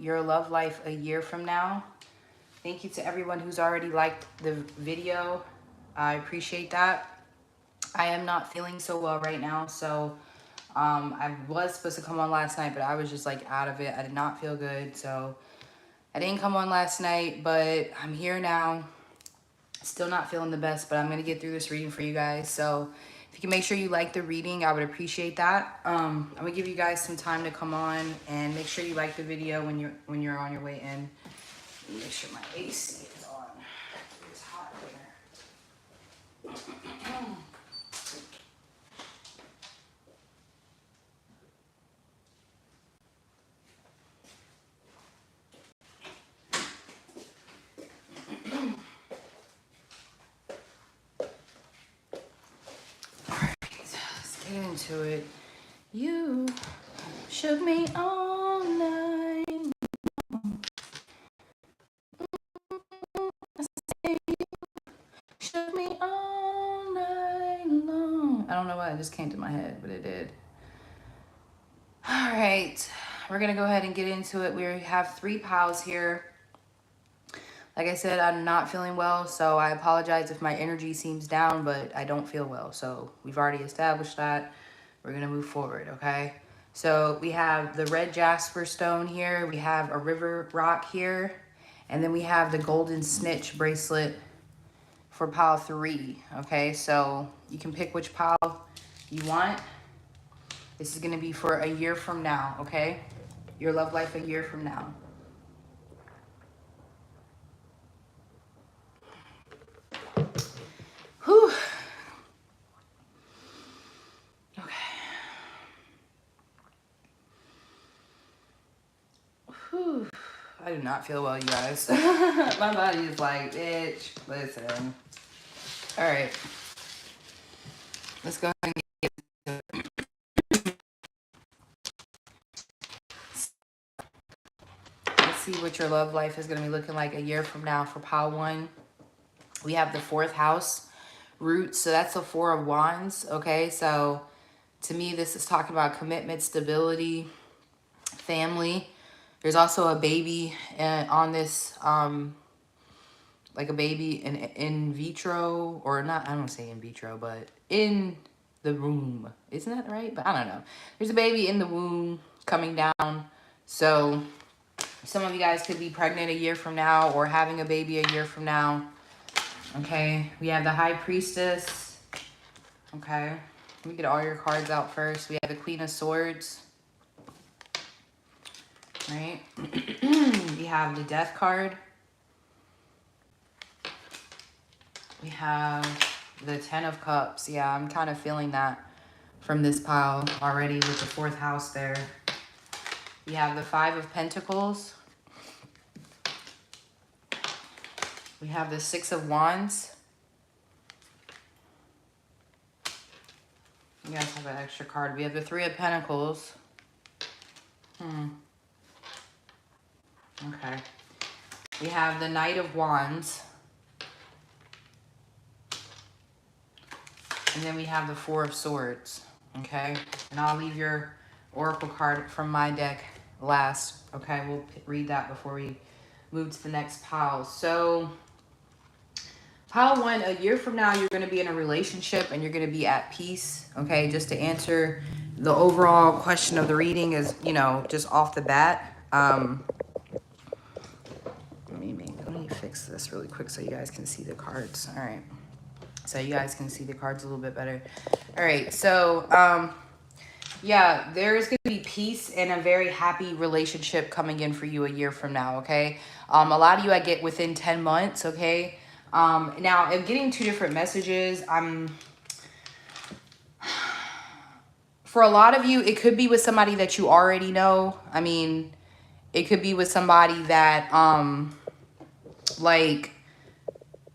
your love life a year from now. Thank you to everyone who's already liked the video. I appreciate that. I am not feeling so well right now, so I was supposed to come on last night, but I was just like out of it. I did not feel good, so I didn't come on last night, but I'm here now. Still not feeling the best, but I'm going to get through this reading for you guys. So if you can make sure you like the reading, I would appreciate that. I'm going to give you guys some time to come on, and make sure you like the video when you're on your way in. Make sure my AC is on. It's hot here. Let's get into it. You shook me all night. Shook me all night long. I don't know why it just came to my head, but it did. All right, we're gonna go ahead and get into it. We have 3 piles here. Like I said, I'm not feeling well, so I apologize if my energy seems down, but I don't feel well. So we've already established that. We're going to move forward, okay? So we have the red jasper stone here. We have a river rock here. And then we have the golden snitch bracelet for pile 3, okay? So you can pick which pile you want. This is going to be for a year from now, okay? Your love life a year from now. Whew. Okay. Whew. I do not feel well, you guys. My body is like, bitch, listen. All right. Let's go ahead and get into it. Let's see what your love life is going to be looking like a year from now for pile 1. We have the 4th house root, so that's the 4 of wands, okay? So to me, this is talking about commitment, stability, family. There's also a baby on this, like a baby in vitro, or not, I don't say in vitro, but in the womb. Isn't that right? But I don't know. There's a baby in the womb coming down. So some of you guys could be pregnant a year from now or having a baby a year from now. Okay, we have the High Priestess. Okay, let me get all your cards out first. We have the Queen of Swords. Right? We have the Death card. We have the 10 of Cups. Yeah, I'm kind of feeling that from this pile already with the 4th house there. We have the 5 of Pentacles. We have the 6 of Wands. You guys have an extra card. We have the 3 of Pentacles. Okay. We have the Knight of Wands. And then we have the 4 of Swords. Okay. And I'll leave your oracle card from my deck last. Okay. We'll read that before we move to the next pile. So pile 1, a year from now, you're going to be in a relationship and you're going to be at peace. Okay. Just to answer the overall question of the reading is, you know, just off the bat. Let me fix this really quick so you guys can see the cards. All right. So you guys can see the cards a little bit better. All right. So, yeah, there is going to be peace and a very happy relationship coming in for you a year from now. Okay. A lot of you I get within 10 months. Okay. Now I'm getting 2 different messages. For a lot of you, it could be with somebody that you already know. I mean, it could be with somebody that, like,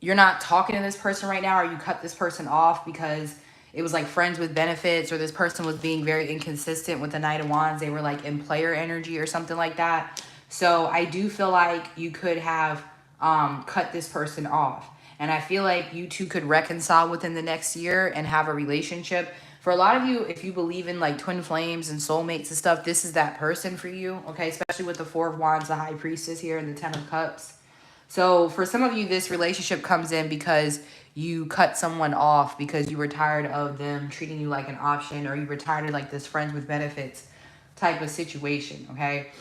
you're not talking to this person right now, or you cut this person off because it was like friends with benefits, or this person was being very inconsistent with the Knight of Wands. They were like in player energy or something like that. So I do feel like you could have cut this person off. And I feel like you two could reconcile within the next year and have a relationship. For a lot of you, if you believe in like twin flames and soulmates and stuff, this is that person for you, okay? Especially with the Four of Wands, the High Priestess here, and the Ten of Cups. So for some of you, this relationship comes in because you cut someone off because you were tired of them treating you like an option, or you were tired of like this friends with benefits type of situation, okay?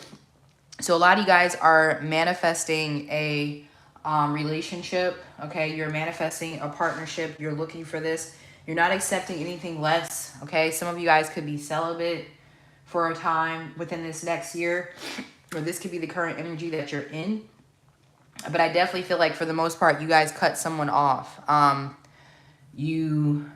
So a lot of you guys are manifesting a relationship, okay? You're manifesting a partnership. You're looking for this. You're not accepting anything less, okay? Some of you guys could be celibate for a time within this next year, or this could be the current energy that you're in. But I definitely feel like for the most part, you guys cut someone off. You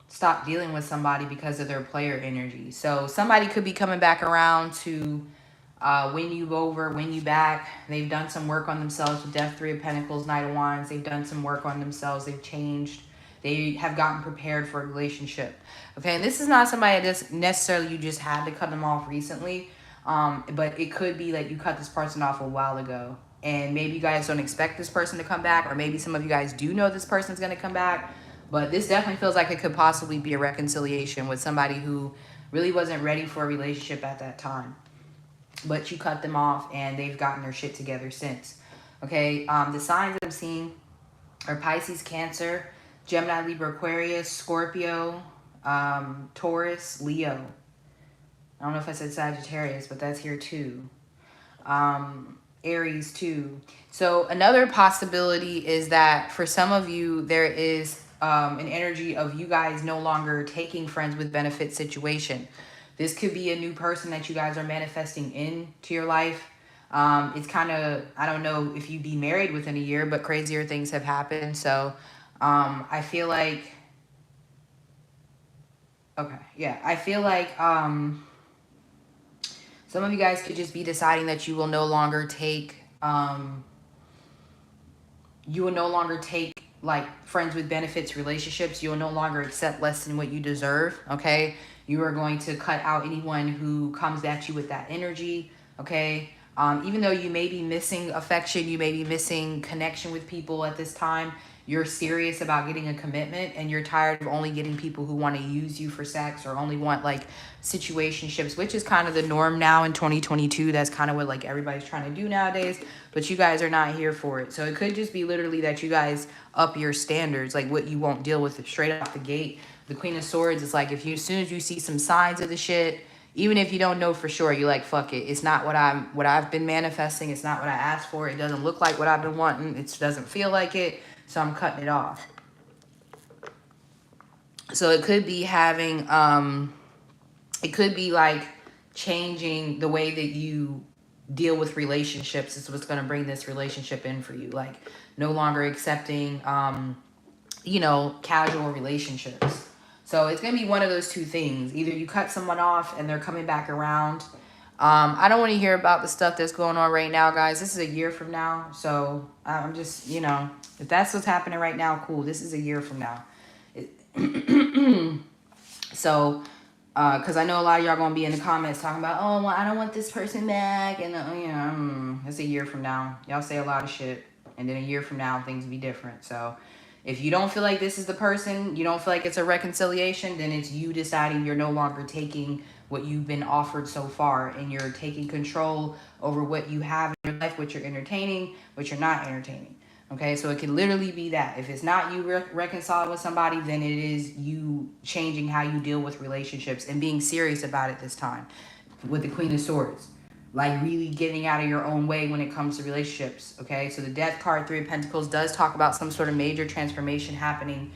stop dealing with somebody because of their player energy. So somebody could be coming back around to win you over, win you back. They've done some work on themselves with Death, Three of Pentacles, Knight of Wands. They've done some work on themselves. They've changed. They have gotten prepared for a relationship. Okay, and this is not somebody that necessarily you just had to cut them off recently. But it could be like you cut this person off a while ago. And maybe you guys don't expect this person to come back. Or maybe some of you guys do know this person's going to come back. But this definitely feels like it could possibly be a reconciliation with somebody who really wasn't ready for a relationship at that time. But you cut them off and they've gotten their shit together since. Okay, the signs I'm seeing are Pisces, Cancer, Gemini, Libra, Aquarius, Scorpio, Taurus, Leo. I don't know if I said Sagittarius, but that's here too. Aries too. So another possibility is that for some of you, there is an energy of you guys no longer taking friends with benefit situation. This could be a new person that you guys are manifesting into your life. It's kind of, I don't know if you'd be married within a year, but crazier things have happened. So I feel like, okay, yeah, I feel like some of you guys could just be deciding that you will no longer take, like friends with benefits relationships. You will no longer accept less than what you deserve, okay? You are going to cut out anyone who comes at you with that energy, okay? Even though you may be missing affection, you may be missing connection with people at this time, you're serious about getting a commitment and you're tired of only getting people who want to use you for sex or only want like situationships, which is kind of the norm now in 2022. That's kind of what like everybody's trying to do nowadays, but you guys are not here for it. So it could just be literally that you guys up your standards, like what you won't deal with straight off the gate. The Queen of Swords is like, if you, as soon as you see some signs of the shit, even if you don't know for sure, you're like, fuck it. It's not what I've been manifesting. It's not what I asked for. It doesn't look like what I've been wanting. It doesn't feel like it. So I'm cutting it off. So it could be having, it could be like changing the way that you deal with relationships is what's going to bring this relationship in for you. Like no longer accepting, you know, casual relationships. So it's going to be one of those two things. Either you cut someone off and they're coming back around. I don't want to hear about the stuff that's going on right now, guys. This is a year from now. So I'm just, you know, if that's what's happening right now, cool. This is a year from now. So, because I know a lot of y'all going to be in the comments talking about, oh, well, I don't want this person back. And, you know, it's a year from now. Y'all say a lot of shit. And then a year from now, things will be different. So if you don't feel like this is the person, you don't feel like it's a reconciliation, then it's you deciding you're no longer taking what you've been offered so far, and you're taking control over what you have in your life, what you're entertaining, what you're not entertaining. Okay, so it can literally be that. If it's not you reconciling with somebody, then it is you changing how you deal with relationships and being serious about it this time with the Queen of Swords. Like really getting out of your own way when it comes to relationships, okay? So the Death card, Three of Pentacles, does talk about some sort of major transformation happening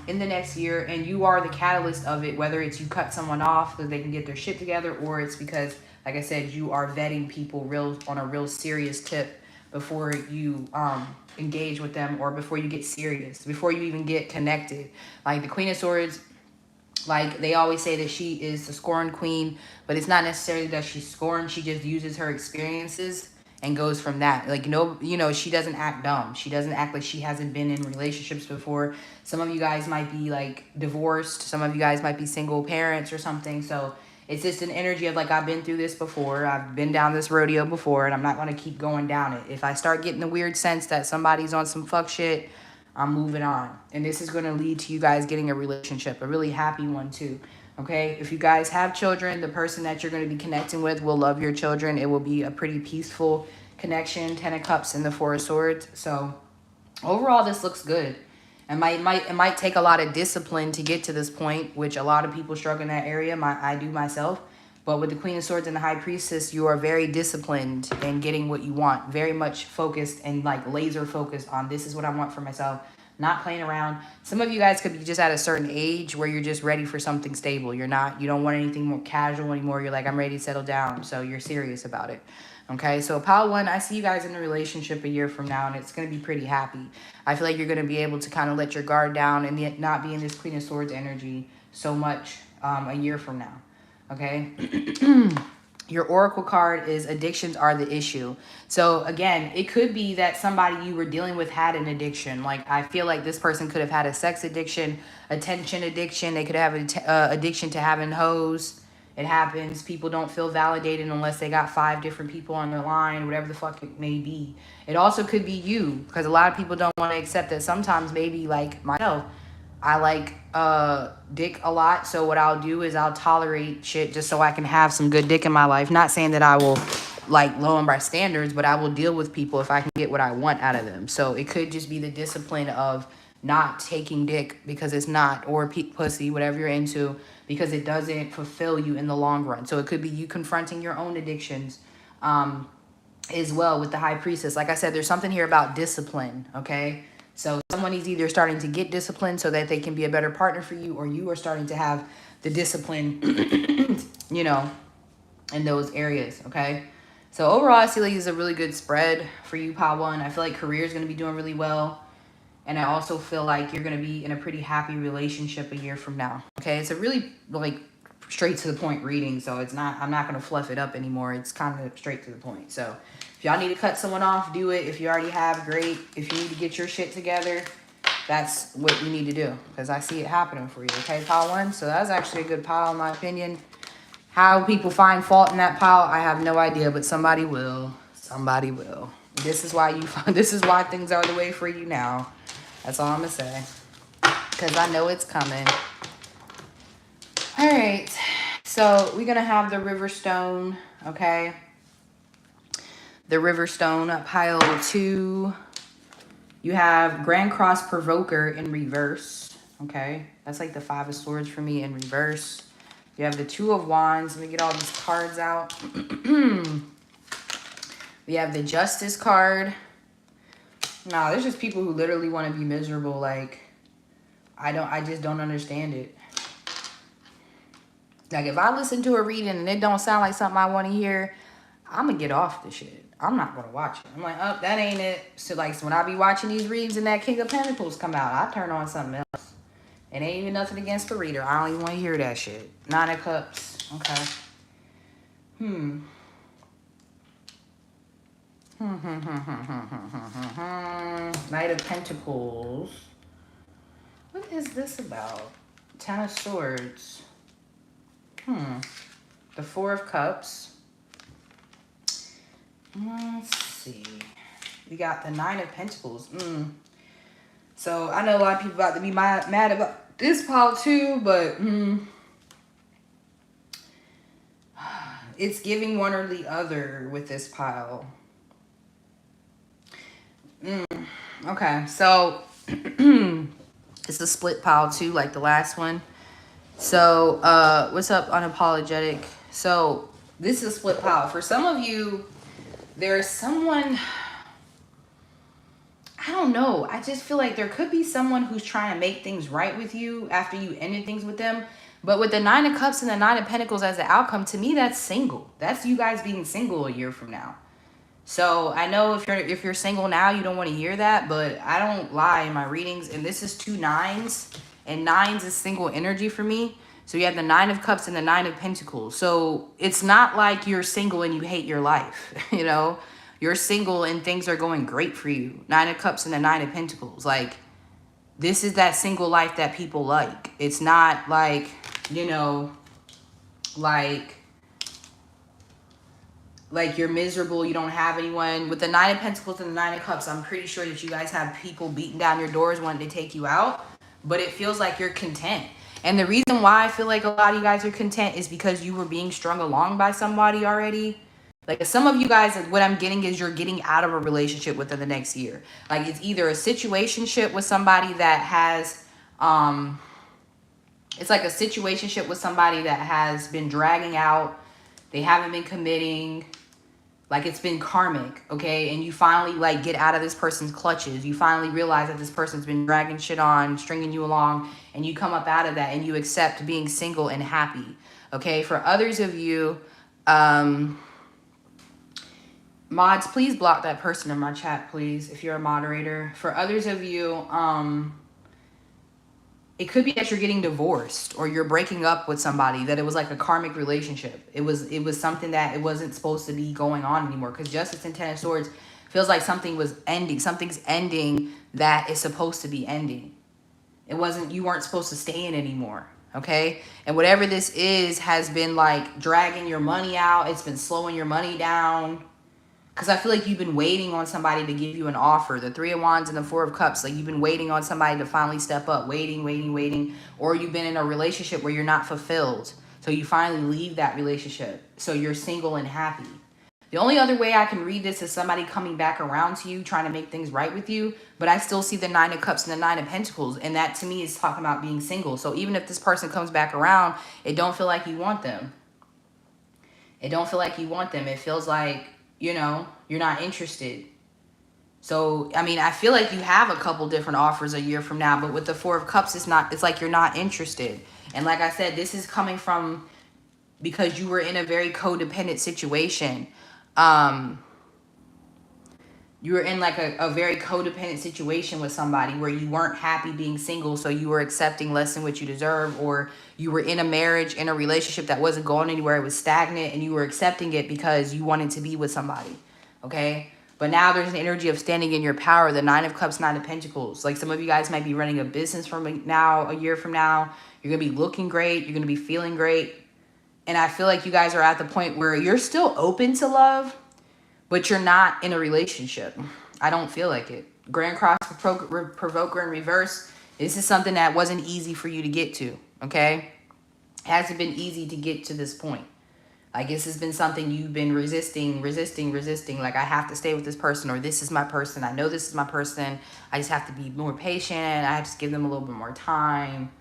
in the next year, and you are the catalyst of it, whether it's you cut someone off so they can get their shit together, or it's because, like I said, you are vetting people on a real serious tip before you engage with them, or before you get serious, before you even get connected. Like the Queen of Swords, like they always say that she is the scorned queen, but it's not necessarily that she's scorned. She just uses her experiences and goes from that. Like, no, you know, she doesn't act dumb. She doesn't act like she hasn't been in relationships before. Some of you guys might be like divorced. Some of you guys might be single parents or something. So it's just an energy of like, I've been through this before. I've been down this rodeo before, and I'm not going to keep going down it. If I start getting the weird sense that somebody's on some fuck shit, I'm moving on. And this is going to lead to you guys getting a relationship, a really happy one too. Okay, if you guys have children, the person that you're going to be connecting with will love your children. It will be a pretty peaceful connection. 10 of Cups and the Four of Swords. So overall, this looks good. It might take a lot of discipline to get to this point, which a lot of people struggle in that area. I do myself. But with the Queen of Swords and the High Priestess, you are very disciplined in getting what you want. Very much focused and like laser focused on this is what I want for myself. Not playing around. Some of you guys could be just at a certain age where you're just ready for something stable. You don't want anything more casual anymore. You're like, I'm ready to settle down. So you're serious about it. Okay, so pile 1, I see you guys in a relationship a year from now, and it's going to be pretty happy. I feel like you're going to be able to kind of let your guard down and not be in this Queen of Swords energy so much a year from now. Okay. Your oracle card is addictions are the issue. So again, it could be that somebody you were dealing with had an addiction. Like I feel like this person could have had a sex addiction, attention addiction. They could have an addiction to having hoes. It happens. People don't feel validated unless they got 5 different people on their line, whatever the fuck it may be. It also could be you, because a lot of people don't want to accept that sometimes maybe like myself, I like dick a lot. So what I'll do is I'll tolerate shit just so I can have some good dick in my life. Not saying that I will like lower my standards, but I will deal with people if I can get what I want out of them. So it could just be the discipline of not taking dick because it's not, or pussy, whatever you're into, because it doesn't fulfill you in the long run. So it could be you confronting your own addictions as well with the High Priestess. Like I said, there's something here about discipline, okay? So someone is either starting to get disciplined so that they can be a better partner for you, or you are starting to have the discipline, you know, in those areas, okay? So overall, I see like it's a really good spread for you, pile 1. I feel like career is going to be doing really well. And I also feel like you're going to be in a pretty happy relationship a year from now, okay? It's a really like straight to the point reading. So it's not, I'm not going to fluff it up anymore. It's kind of straight to the point. So if y'all need to cut someone off, do it. If you already have, great. If you need to get your shit together, that's what you need to do. Because I see it happening for you, okay, pile 1? So that's actually a good pile, in my opinion. How people find fault in that pile, I have no idea. But somebody will. Somebody will. This is why this is why things are the way for you now. That's all I'm going to say. Because I know it's coming. All right. So we're going to have the River Stone, okay? The River Stone, pile 2. You have Grand Cross Provoker in reverse, okay? That's like the 5 of Swords for me in reverse. You have the 2 of Wands. Let me get all these cards out. We have the Justice card. Nah, there's just people who literally want to be miserable. Like, I just don't understand it. Like, if I listen to a reading and it don't sound like something I want to hear, I'm going to get off the shit. I'm not going to watch it. I'm like, oh, that ain't it. So, like, so when I be watching these readings and that King of Pentacles come out, I turn on something else. It ain't even nothing against the reader. I don't even want to hear that shit. 9 of Cups. Okay. Knight of Pentacles. What is this about? 10 of Swords. The 4 of Cups. Let's see. We got the 9 of Pentacles. So I know a lot of people about to be mad about this pile too, but it's giving one or the other with this pile. Okay, so it's a split pile too, like the last one. So what's up, Unapologetic? So this is a split pile. For some of you, there's someone, I don't know. I just feel like there could be someone who's trying to make things right with you after you ended things with them. But with the 9 of Cups and the 9 of Pentacles as the outcome, to me, that's single. That's you guys being single a year from now. So I know if you're single now, you don't want to hear that, but I don't lie in my readings. And this is 2 9s, and 9s is single energy for me. So you have the 9 of Cups and the 9 of Pentacles. So it's not like you're single and you hate your life, you know. You're single and things are going great for you. 9 of Cups and the 9 of Pentacles. Like, this is that single life that people like. It's not like, you know, like, like you're miserable, you don't have anyone. With the Nine of Pentacles and the Nine of Cups, I'm pretty sure that you guys have people beating down your doors wanting to take you out, but it feels like you're content. And the reason why I feel like a lot of you guys are content is because you were being strung along by somebody already. Like some of you guys, what I'm getting is you're getting out of a relationship within the next year. Like it's either a situationship with somebody that has, it's like a situationship with somebody that has been dragging out. They haven't been committing. Like it's been karmic, okay? And you finally like get out of this person's clutches. You finally realize that this person's been dragging shit on, stringing you along, and you come up out of that and you accept being single and happy, okay? For others of you, mods, please block that person in my chat, please, if you're a moderator. For others of you, it could be that you're getting divorced or you're breaking up with somebody, that it was like a karmic relationship. It was something that it wasn't supposed to be going on anymore, because Justice and Ten of Swords feels like something was ending. Something's ending that is supposed to be ending. It wasn't, you weren't supposed to stay in anymore, okay? And whatever this is has been like dragging your money out. It's been slowing your money down. Because I feel like you've been waiting on somebody to give you an offer. The Three of Wands and the Four of Cups. Like you've been waiting on somebody to finally step up. Waiting. Or you've been in a relationship where you're not fulfilled. So you finally leave that relationship. So you're single and happy. The only other way I can read this is somebody coming back around to you, trying to make things right with you. But I still see the Nine of Cups and the Nine of Pentacles. And that to me is talking about being single. So even if this person comes back around, it don't feel like you want them. It don't feel like you want them. It feels like, you know, you're not interested. So, I mean, I feel like you have a couple different offers a year from now, but with the Four of Cups, it's like you're not interested. And like I said, this is coming from because you were in a very codependent situation. You were in like a very codependent situation with somebody where you weren't happy being single, so you were accepting less than what you deserve, or you were in a marriage, in a relationship that wasn't going anywhere, it was stagnant, and you were accepting it because you wanted to be with somebody, okay? But now there's an energy of standing in your power, the Nine of Cups, Nine of Pentacles. Like some of you guys might be running a business from now, a year from now. You're going to be looking great. You're going to be feeling great. And I feel like you guys are at the point where you're still open to love, but you're not in a relationship. I don't feel like it. Grand Cross Provoker in reverse. This is something that wasn't easy for you to get to, okay? It hasn't been easy to get to this point. Like this has been something you've been resisting. Like I have to stay with this person, or this is my person. I know this is my person. I just have to be more patient. I have to give them a little bit more time.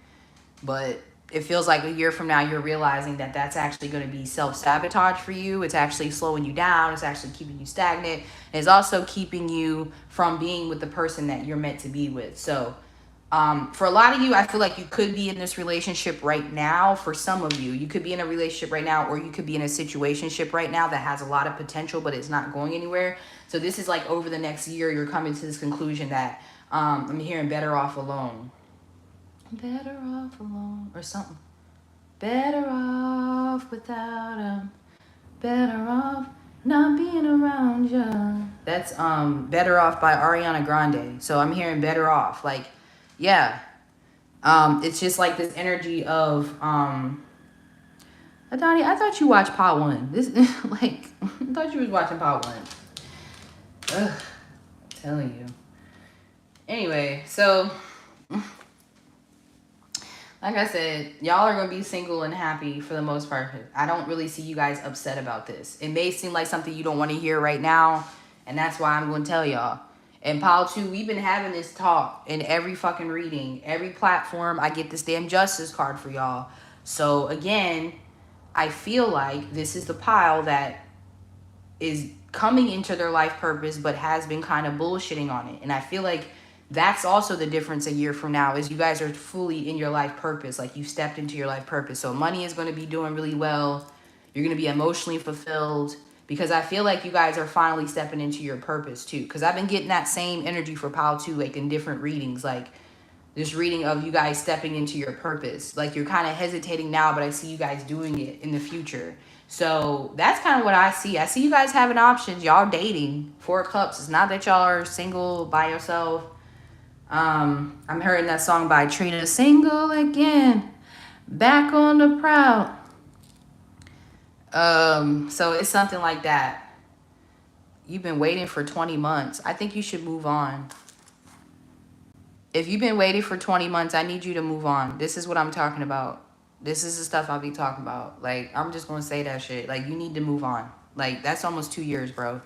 But it feels like a year from now, you're realizing that that's actually going to be self-sabotage for you. It's actually slowing you down. It's actually keeping you stagnant. And it's also keeping you from being with the person that you're meant to be with. So for a lot of you, I feel like you could be in this relationship right now. For some of you, you could be in a relationship right now, or you could be in a situationship right now that has a lot of potential, but it's not going anywhere. So this is like over the next year, you're coming to this conclusion that I'm hearing better off alone. Better off alone or something. Better off without him. Better off not being around you. That's Better Off by Ariana Grande. So I'm hearing better off. Like, yeah. It's just like this energy of Adani, I thought you watched Part 1. This like I thought you was watching Part 1. Ugh, I'm telling you. Anyway, so like I said, y'all are going to be single and happy for the most part. I don't really see you guys upset about this. It may seem like something you don't want to hear right now, and that's why I'm going to tell y'all. And Pile 2, we've been having this talk in every fucking reading. Every platform, I get this damn justice card for y'all. So, again, I feel like this is the pile that is coming into their life purpose but has been kind of bullshitting on it. And I feel like that's also the difference a year from now, is you guys are fully in your life purpose. Like you stepped into your life purpose. So money is going to be doing really well. You're going to be emotionally fulfilled, because I feel like you guys are finally stepping into your purpose too. Because I've been getting that same energy for Pile 2, like in different readings, like this reading of you guys stepping into your purpose. Like you're kind of hesitating now, but I see you guys doing it in the future. So that's kind of what I see. I see you guys having options. Y'all dating. Four of Cups. It's not that y'all are single by yourself. I'm hearing that song by Trina, Single Again, Back on the Prowl. So it's something like that. You've been waiting for 20 months. I think you should move on. If you've been waiting for 20 months, I need you to move on. This is what I'm talking about. This is the stuff I'll be talking about. Like, I'm just going to say that shit. Like, you need to move on. Like, that's almost 2 years, bro.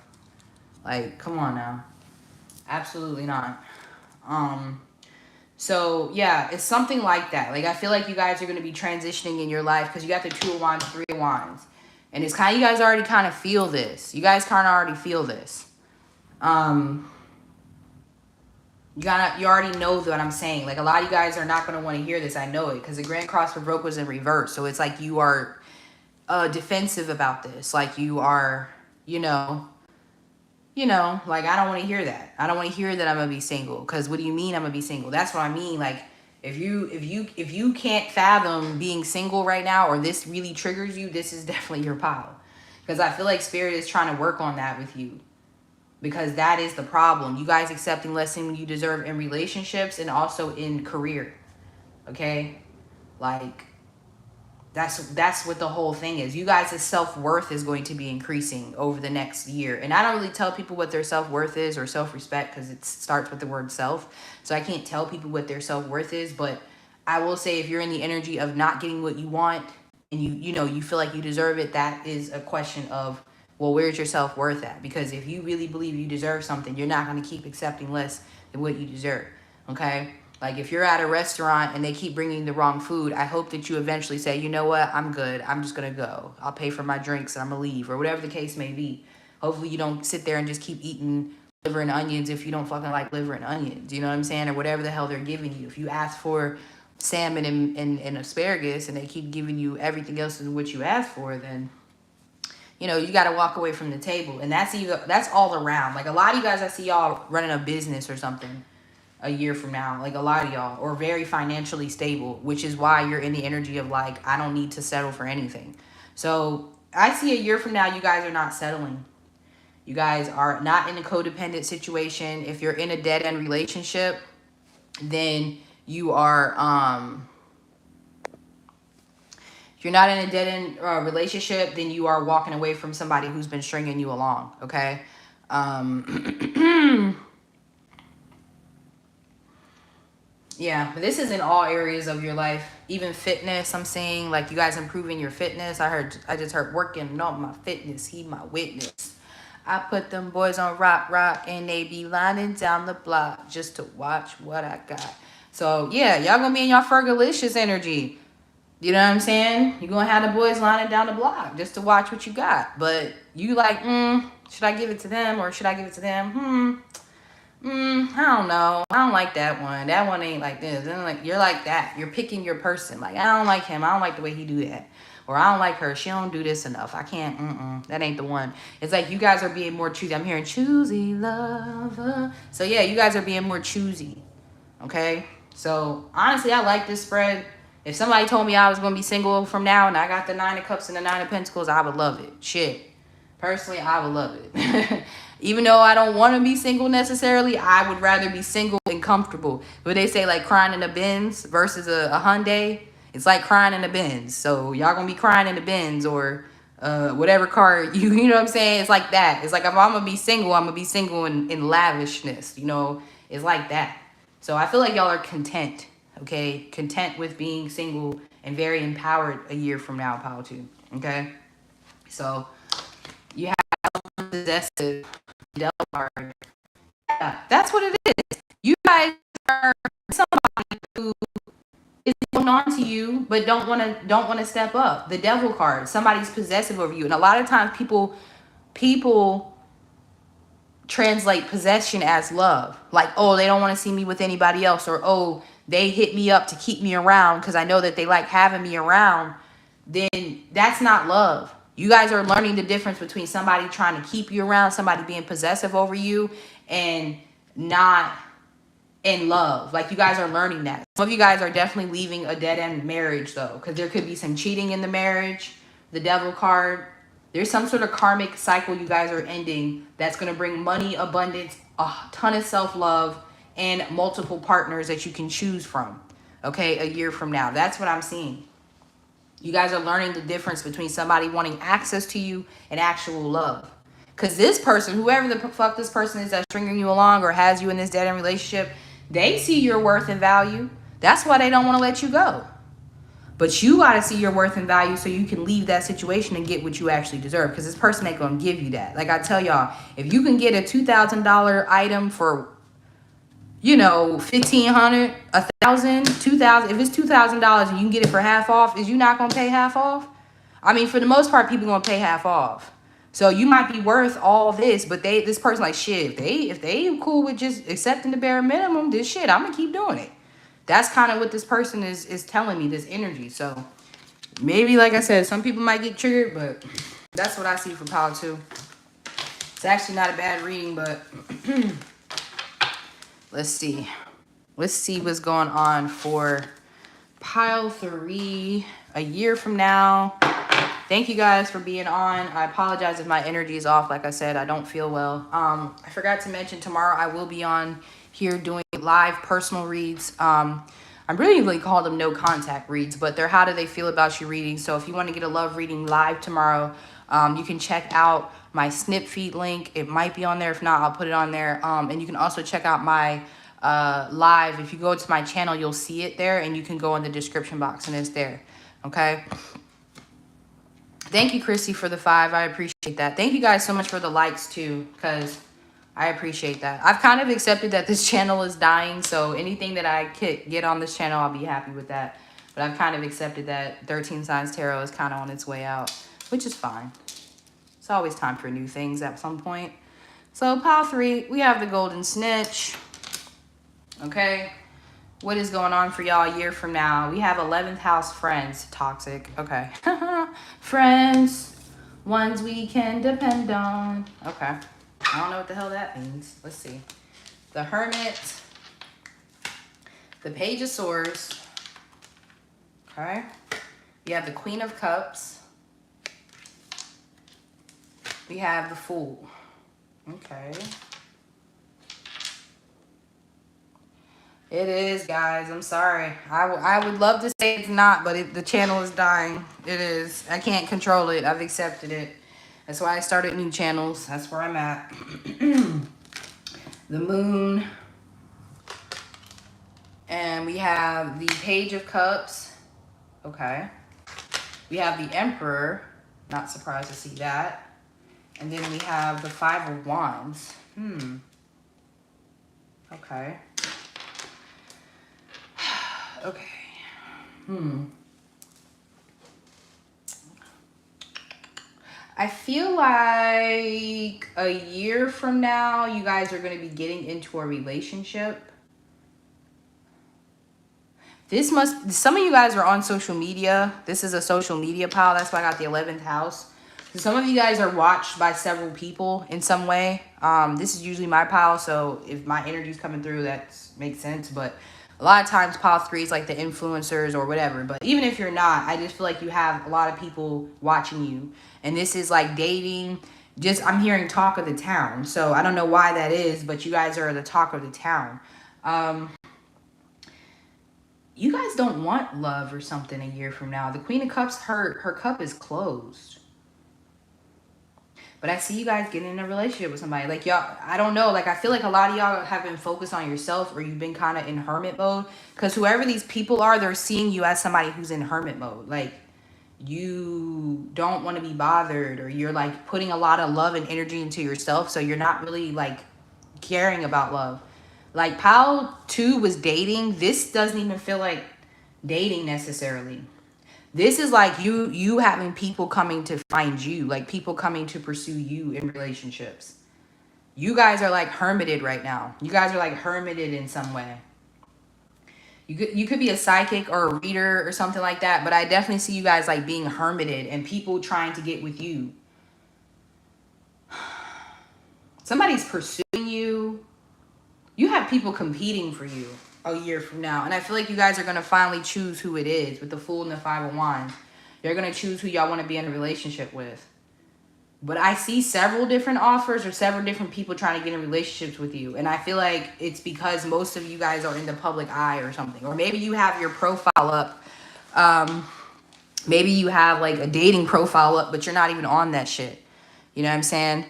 Like, come on now. Absolutely not. So, yeah, it's something like that. Like, I feel like you guys are going to be transitioning in your life because you got the 2 of Wands, 3 of Wands. And it's kind of, you guys already kind of feel this. You guys kind of already feel this. You already know what I'm saying. Like, a lot of you guys are not going to want to hear this. I know it because the Grand Cross Revoke was in reverse. So it's like you are defensive about this. Like, you are, like, I don't want to hear that. I don't want to hear that I'm gonna be single. Because what do you mean I'm gonna be single? That's what I mean. Like, if you can't fathom being single right now, or this really triggers you, this is definitely your pile. Because I feel like Spirit is trying to work on that with you. Because that is the problem. You guys accepting less than you deserve in relationships and also in career. Okay? Like, that's what the whole thing is. You guys' self-worth is going to be increasing over the next year. And I don't really tell people what their self-worth is or self-respect because it starts with the word self. So I can't tell people what their self-worth is. But I will say, if you're in the energy of not getting what you want and you feel like you deserve it, that is a question of, well, where's your self-worth at? Because if you really believe you deserve something, you're not going to keep accepting less than what you deserve. Okay? Like, if you're at a restaurant and they keep bringing the wrong food, I hope that you eventually say, you know what, I'm good. I'm just going to go. I'll pay for my drinks and I'm going to leave, or whatever the case may be. Hopefully you don't sit there and just keep eating liver and onions if you don't fucking like liver and onions. You know what I'm saying? Or whatever the hell they're giving you. If you ask for salmon and asparagus and they keep giving you everything else than what you asked for, then, you got to walk away from the table. And that's all around. Like, a lot of you guys, I see y'all running a business or something a year from now, like a lot of y'all, or very financially stable, which is why you're in the energy of, like, I don't need to settle for anything. So I see a year from now, you guys are not settling. You guys are not in a codependent situation. If you're in a dead-end relationship, then you are, if you're not in a dead-end relationship, then you are walking away from somebody who's been stringing you along, okay? Yeah, but this is in all areas of your life, even fitness. I'm saying, like, you guys improving your fitness. I just heard working on my fitness. He my witness. I put them boys on rock, and they be lining down the block just to watch what I got. So yeah, y'all gonna be in y'all Fergalicious energy. You know what I'm saying? You're gonna have the boys lining down the block just to watch what you got. But you like, should I give it to them or should I give it to them? I don't know. I don't like that one. That one ain't like this. And like, you're like that. You're picking your person. Like, I don't like him. I don't like the way he do that. Or I don't like her. She don't do this enough. I can't. That ain't the one. It's like you guys are being more choosy. I'm hearing choosy lover. So yeah, you guys are being more choosy. Okay? So honestly, I like this spread. If somebody told me I was going to be single from now and I got the 9 of Cups and the 9 of Pentacles, I would love it. Shit. Personally, I would love it. Even though I don't want to be single necessarily, I would rather be single and comfortable. But they say, like, crying in a Benz versus a Hyundai, it's like crying in a Benz. So y'all gonna be crying in the Benz or whatever car you know what I'm saying? It's like that. It's like, if I'm gonna be single in lavishness. It's like that. So I feel like y'all are content, okay? Content with being single and very empowered a year from now, Power 2, okay? So you have possessive devil card. Yeah, that's what it is. You guys are somebody who is holding on to you but don't want to step up. The devil card. Somebody's possessive over you. And a lot of times people translate possession as love. Like, oh, they don't want to see me with anybody else, or oh, they hit me up to keep me around because I know that they like having me around. Then that's not love. You guys are learning the difference between somebody trying to keep you around, somebody being possessive over you, and not in love. Like, you guys are learning that. Some of you guys are definitely leaving a dead-end marriage, though, because there could be some cheating in the marriage. The devil card. There's some sort of karmic cycle you guys are ending that's going to bring money, abundance, a ton of self-love, and multiple partners that you can choose from, okay, a year from now. That's what I'm seeing. You guys are learning the difference between somebody wanting access to you and actual love. Because this person, whoever the fuck this person is that's stringing you along or has you in this dead-end relationship, they see your worth and value. That's why they don't want to let you go. But you got to see your worth and value so you can leave that situation and get what you actually deserve. Because this person ain't going to give you that. Like I tell y'all, if you can get a $2,000 item for, you know, $1,500, $1,000, $2,000. If it's $2,000 and you can get it for half off, is you not gonna pay half off? I mean, for the most part, people gonna pay half off. So you might be worth all this, but this person like shit. If they cool with just accepting the bare minimum, this shit, I'm gonna keep doing it. That's kind of what this person is telling me. This energy. So maybe, like I said, some people might get triggered, but that's what I see for pile 2. It's actually not a bad reading, but. Let's see. Let's see what's going on for pile 3 a year from now. Thank you guys for being on. I apologize if my energy is off. Like I said, I don't feel well. I forgot to mention tomorrow I will be on here doing live personal reads. I'm really calling them no contact reads, but they're how do they feel about you readings. So if you want to get a love reading live tomorrow, you can check out my snip feed link. It might be on there. If not, I'll put it on there. And you can also check out my live. If you go to my channel, you'll see it there, and you can go in the description box and it's there. Okay. Thank you, Chrissy, for the 5. I appreciate that. Thank you guys so much for the likes too, because I appreciate that. I've kind of accepted that this channel is dying, so anything that I could get on this channel, I'll be happy with that. But I've kind of accepted that 13 Signs Tarot is kind of on its way out, which is fine. It's always time for new things at some point. So pile 3, we have the Golden Snitch. Okay. What is going on for y'all a year from now? We have 11th house friends. Toxic. Okay. Friends. Ones we can depend on. Okay. I don't know what the hell that means. Let's see. The Hermit. The Page of Swords. Okay. We have the Queen of Cups. We have the Fool. Okay. It is, guys. I'm sorry. I would love to say it's not, but the channel is dying. It is. I can't control it. I've accepted it. That's why I started new channels. That's where I'm at. The Moon. And we have the Page of Cups. Okay. We have the Emperor. Not surprised to see that. And then we have the 5 of Wands. Okay. Okay. I feel like a year from now, you guys are going to be getting into a relationship. Some of you guys are on social media. This is a social media pile. That's why I got the 11th house. So some of you guys are watched by several people in some way. This is usually my pile, so if my energy is coming through, that makes sense. But a lot of times pile 3 is like the influencers or whatever. But even if you're not, I just feel like you have a lot of people watching you. And this is like dating. I'm hearing talk of the town. So I don't know why that is, but you guys are the talk of the town. You guys don't want love or something a year from now. The Queen of Cups, her cup is closed. But I see you guys getting in a relationship with somebody. Like, y'all, I don't know. Like, I feel like a lot of y'all have been focused on yourself, or you've been kind of in hermit mode. Because whoever these people are, they're seeing you as somebody who's in hermit mode. Like, you don't want to be bothered, or you're, like, putting a lot of love and energy into yourself. So you're not really, like, caring about love. Like, pile 2 was dating. This doesn't even feel like dating necessarily. This is like you having people coming to find you, like people coming to pursue you in relationships. You guys are like hermited right now. You guys are like hermited in some way. You could be a psychic or a reader or something like that, but I definitely see you guys like being hermited and people trying to get with you. Somebody's pursuing you. You have people competing for you a year from now. And I feel like you guys are going to finally choose who it is with the Fool and the 5 of Wands. You're going to choose who y'all want to be in a relationship with. But I see several different offers or several different people trying to get in relationships with you. And I feel like it's because most of you guys are in the public eye or something. Or maybe you have your profile up Maybe you have like a dating profile up, but you're not even on that shit. You know what I'm saying?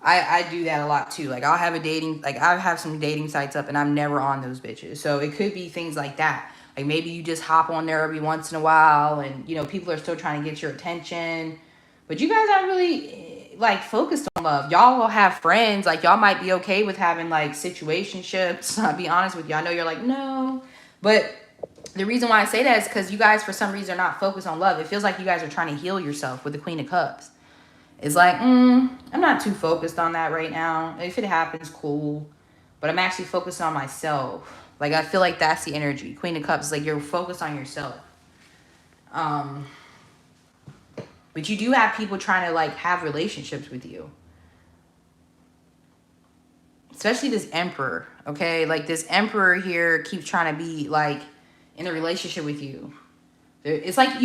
I do that a lot too. Like I'll have a dating, like I have some dating sites up and I'm never on those bitches. So it could be things like that. Like maybe you just hop on there every once in a while and, you know, people are still trying to get your attention. But you guys aren't really like focused on love. Y'all will have friends. Like y'all might be okay with having like situationships. I'll be honest with you. I know you're like, no. But the reason why I say that is because you guys, for some reason, are not focused on love. It feels like you guys are trying to heal yourself with the Queen of Cups. It's like, I'm not too focused on that right now. If it happens, cool. But I'm actually focused on myself. Like, I feel like that's the energy. Queen of Cups is like you're focused on yourself. But you do have people trying to, like, have relationships with you. Especially this Emperor, okay? Like, this Emperor here keeps trying to be, like, in a relationship with you. It's like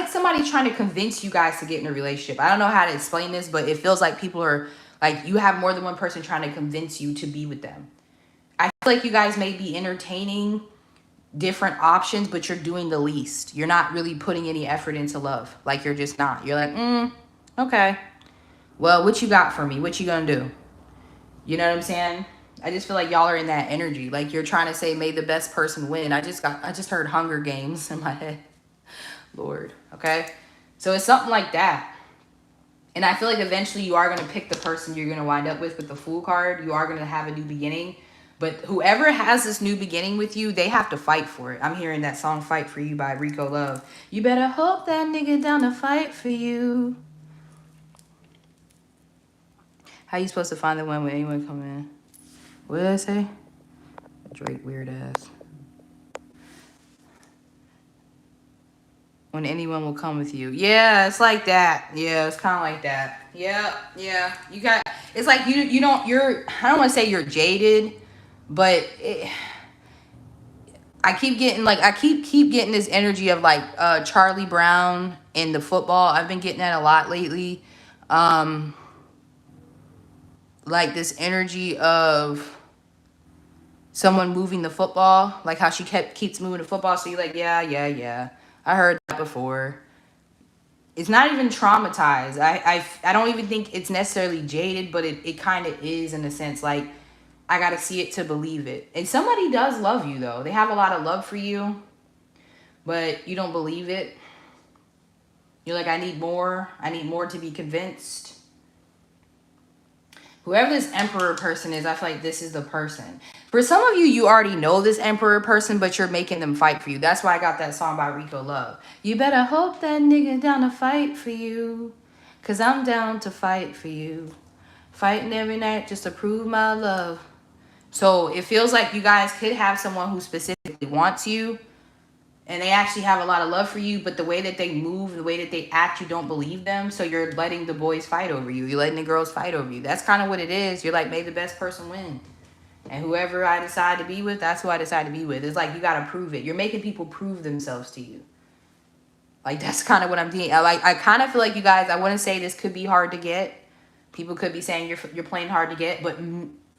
somebody trying to convince you guys to get in a relationship. I don't know how to explain this, but it feels like people are, like, you have more than one person trying to convince you to be with them. I feel like you guys may be entertaining different options, but you're doing the least. You're not really putting any effort into love. Like, you're just not. You're like, okay. Well, what you got for me? What you gonna do? You know what I'm saying? I just feel like y'all are in that energy. Like, you're trying to say, may the best person win. I just heard Hunger Games in my head. Lord, okay? So it's something like that. And I feel like eventually you are going to pick the person you're going to wind up with the Fool card. You are going to have a new beginning. But whoever has this new beginning with you, they have to fight for it. I'm hearing that song Fight For You by Rico Love. You better hope that nigga down to fight for you. How you supposed to find the one when anyone come in? What did I say? Drake weird ass. When anyone will come with you. Yeah, it's like that. Yeah, it's kind of like that. Yeah. You got, it's like you don't, you're, I don't want to say you're jaded, but I keep getting like, I keep getting this energy of like Charlie Brown in the football. I've been getting that a lot lately. Like this energy of someone moving the football, like how she keeps moving the football. So you're like, yeah. I heard that before. It's not even traumatized. I don't even think it's necessarily jaded, but it kind of is in a sense. Like, I got to see it to believe it. And somebody does love you, though. They have a lot of love for you, but you don't believe it. You're like, I need more. I need more to be convinced. Whoever this Emperor person is, I feel like this is the person. For some of you, you already know this Emperor person, but you're making them fight for you. That's why I got that song by Rico Love. You better hope that nigga down to fight for you. Cause I'm down to fight for you. Fighting every night just to prove my love. So it feels like you guys could have someone who specifically wants you. And they actually have a lot of love for you, but the way that they move, the way that they act, you don't believe them. So you're letting the boys fight over you. You're letting the girls fight over you. That's kind of what it is. You're like, may the best person win. And whoever I decide to be with, that's who I decide to be with. It's like, you got to prove it. You're making people prove themselves to you. Like, that's kind of what I'm doing. I kind of feel like you guys, I wouldn't say this could be hard to get. People could be saying you're playing hard to get. But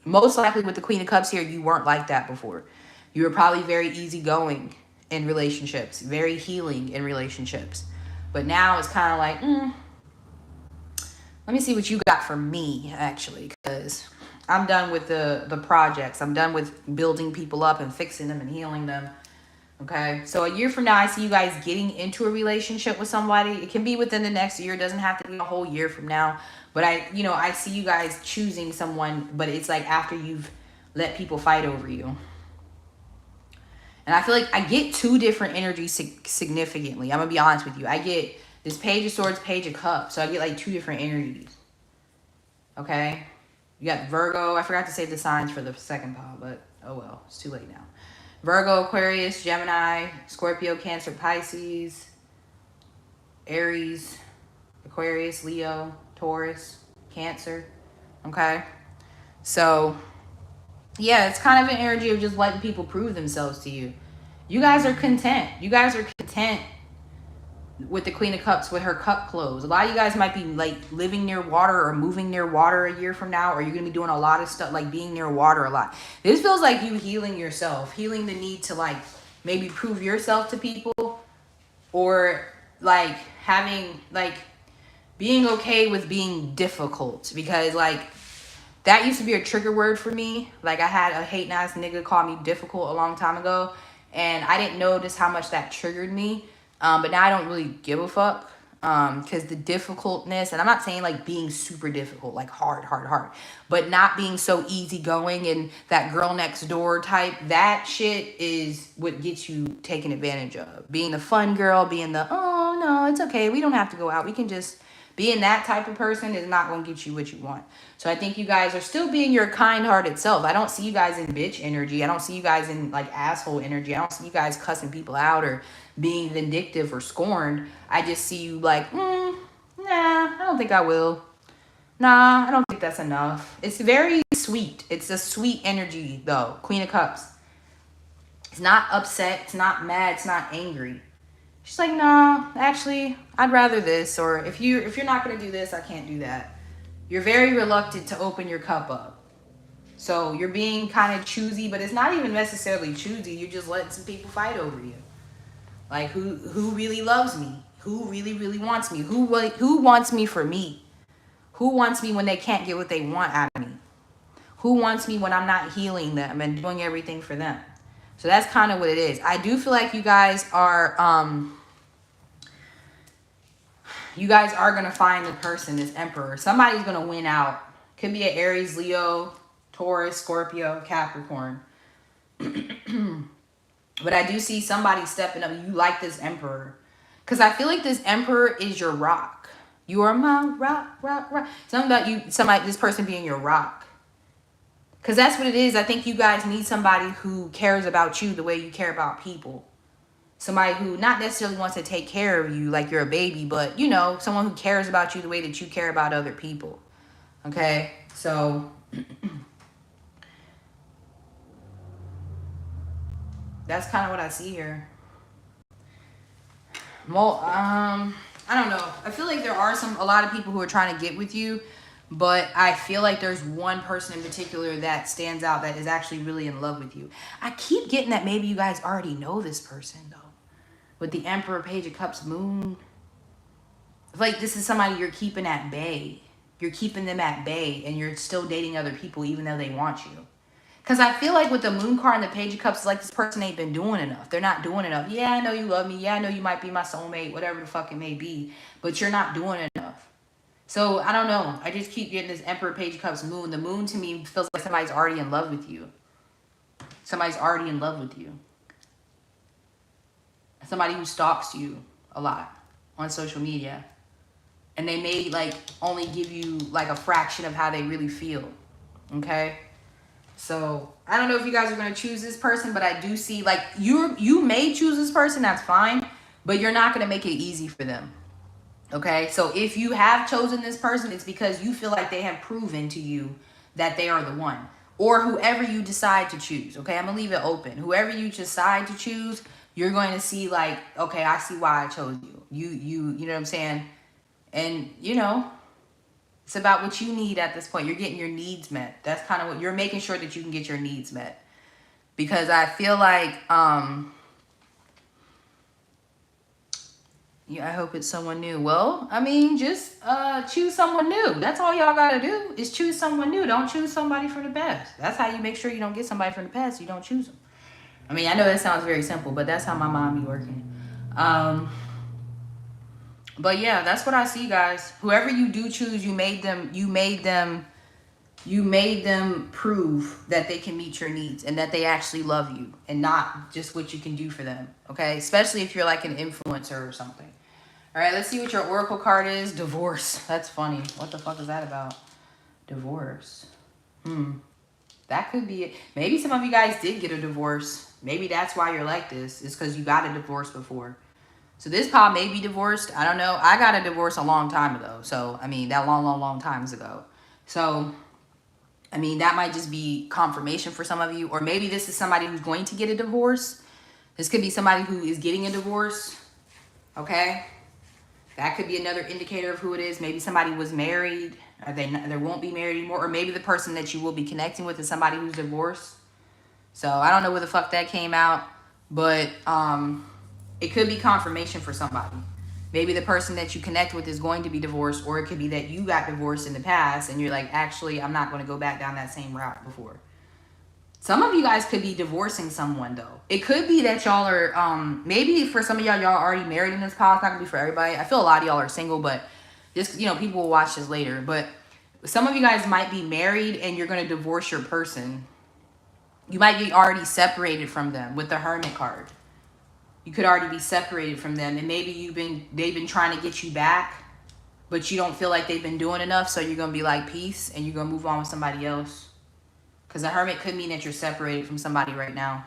most likely with the Queen of Cups here, you weren't like that before. You were probably very easygoing in relationships, very healing in relationships. But now it's kind of like, let me see what you got for me, actually, because I'm done with the projects. I'm done with building people up and fixing them and healing them. Okay, so a year from now, I see you guys getting into a relationship with somebody. It can be within the next year. It doesn't have to be a whole year from now. But I see you guys choosing someone, but it's like after you've let people fight over you. And I feel like I get two different energies significantly. I'm going to be honest with you. I get this Page of Swords, Page of Cups. So I get like two different energies. Okay? You got Virgo. I forgot to save the signs for the second pile, but oh well. It's too late now. Virgo, Aquarius, Gemini, Scorpio, Cancer, Pisces, Aries, Aquarius, Leo, Taurus, Cancer. Okay? So yeah, it's kind of an energy of just letting people prove themselves to you. You guys are content. You guys are content with the Queen of Cups, with her cup closed. A lot of you guys might be like living near water or moving near water a year from now, or you're going to be doing a lot of stuff like being near water a lot. This feels like you healing yourself, healing the need to like maybe prove yourself to people, or like having like being okay with being difficult, because like that used to be a trigger word for me. Like I had a hating ass nigga call me difficult a long time ago, and I didn't notice how much that triggered me. But now I don't really give a fuck. Because the difficultness, and I'm not saying like being super difficult, like hard, but not being so easygoing and that girl next door type, that shit is what gets you taken advantage of. Being the fun girl, being the, oh no, it's okay, we don't have to go out, we can just, being that type of person is not going to get you what you want. So I think you guys are still being your kind-hearted self. I don't see you guys in bitch energy. I don't see you guys in like asshole energy. I don't see you guys cussing people out or being vindictive or scorned. I just see you like, nah, I don't think I will. Nah, I don't think that's enough. It's very sweet. It's a sweet energy though. Queen of Cups. It's not upset. It's not mad. It's not angry. She's like, nah, actually, I'd rather this. Or if you're not gonna do this, I can't do that. You're very reluctant to open your cup up. So you're being kind of choosy, but it's not even necessarily choosy. You're just letting some people fight over you. Like who really loves me? Who really wants me? Who wants me for me? Who wants me when they can't get what they want out of me? Who wants me when I'm not healing them and doing everything for them? So that's kind of what it is. I do feel like you guys are gonna find the person, this Emperor. Somebody's gonna win out. Could be an Aries, Leo, Taurus, Scorpio, Capricorn. But I do see somebody stepping up. You like this Emperor. Because I feel like this Emperor is your rock. You are my rock. Something about you, this person being your rock. Because that's what it is. I think you guys need somebody who cares about you the way you care about people. Somebody who not necessarily wants to take care of you like you're a baby, but, you know, someone who cares about you the way that you care about other people. Okay? So that's kind of what I see here. Well, I don't know. I feel like there are a lot of people who are trying to get with you, but I feel like there's one person in particular that stands out that is actually really in love with you. I keep getting that maybe you guys already know this person, though. With the Emperor, Page of Cups, Moon. I feel like this is somebody you're keeping at bay. You're keeping them at bay, and you're still dating other people even though they want you. Because I feel like with the Moon card and the Page of Cups, it's like this person ain't been doing enough. They're not doing enough. Yeah, I know you love me. Yeah, I know you might be my soulmate, whatever the fuck it may be. But you're not doing enough. So, I don't know. I just keep getting this Emperor, Page of Cups, Moon. The Moon to me feels like somebody's already in love with you. Somebody's already in love with you. Somebody who stalks you a lot on social media. And they may like only give you like a fraction of how they really feel. Okay? So, I don't know if you guys are going to choose this person, but I do see, like, you may choose this person, that's fine, but you're not going to make it easy for them, okay? So, if you have chosen this person, it's because you feel like they have proven to you that they are the one, or whoever you decide to choose, okay? I'm going to leave it open. Whoever you decide to choose, you're going to see, like, okay, I see why I chose you. You know what I'm saying? And, you know, it's about what you need at this point. You're getting your needs met. That's kind of what you're making sure that you can get your needs met. Because I feel like, yeah, I hope it's someone new. Well, I mean, just choose someone new. That's all y'all got to do is choose someone new. Don't choose somebody from the past. That's how you make sure you don't get somebody from the past. You don't choose them. I mean, I know that sounds very simple, but that's how my mom be working. But yeah, that's what I see, guys. Whoever you do choose, you made them prove that they can meet your needs and that they actually love you and not just what you can do for them. Okay? Especially if you're like an influencer or something. All right, let's see what your oracle card is. Divorce. That's funny. What the fuck is that about? Divorce. That could be it. Maybe some of you guys did get a divorce. Maybe that's why you're like this. It's because you got a divorce before. So this pile may be divorced. I don't know. I got a divorce a long time ago. So, I mean, that long times ago. So, I mean, that might just be confirmation for some of you. Or maybe this is somebody who's going to get a divorce. This could be somebody who is getting a divorce. Okay? That could be another indicator of who it is. Maybe somebody was married. Or they won't be married anymore. Or maybe the person that you will be connecting with is somebody who's divorced. So, I don't know where the fuck that came out. But, it could be confirmation for somebody. Maybe the person that you connect with is going to be divorced, or it could be that you got divorced in the past and you're like, actually, I'm not going to go back down that same route before. Some of you guys could be divorcing someone though. It could be that y'all are, maybe for some of y'all already married in this pile. It's not gonna be for everybody. I feel a lot of y'all are single, but just, you know, people will watch this later. But some of you guys might be married and you're gonna divorce your person. You might be already separated from them with the Hermit card. You could already be separated from them, and maybe they've been trying to get you back, but you don't feel like they've been doing enough, so you're gonna be like, peace, and you're gonna move on with somebody else. Because the Hermit could mean that you're separated from somebody right now.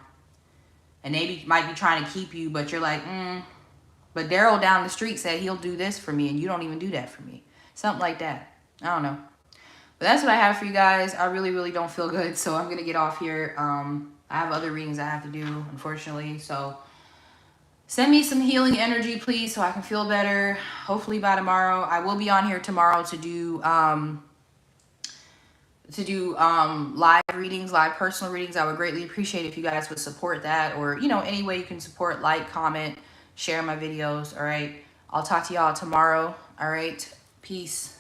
And they might be trying to keep you, but you're like, but Daryl down the street said he'll do this for me, and you don't even do that for me. Something like that. I don't know. But that's what I have for you guys. I really, really don't feel good, so I'm going to get off here. I have other readings I have to do, unfortunately. So send me some healing energy, please, so I can feel better. Hopefully by tomorrow. I will be on here tomorrow to do live readings, live personal readings. I would greatly appreciate if you guys would support that, or, you know, any way you can support, like, comment, share my videos. All right. I'll talk to y'all tomorrow. All right. Peace.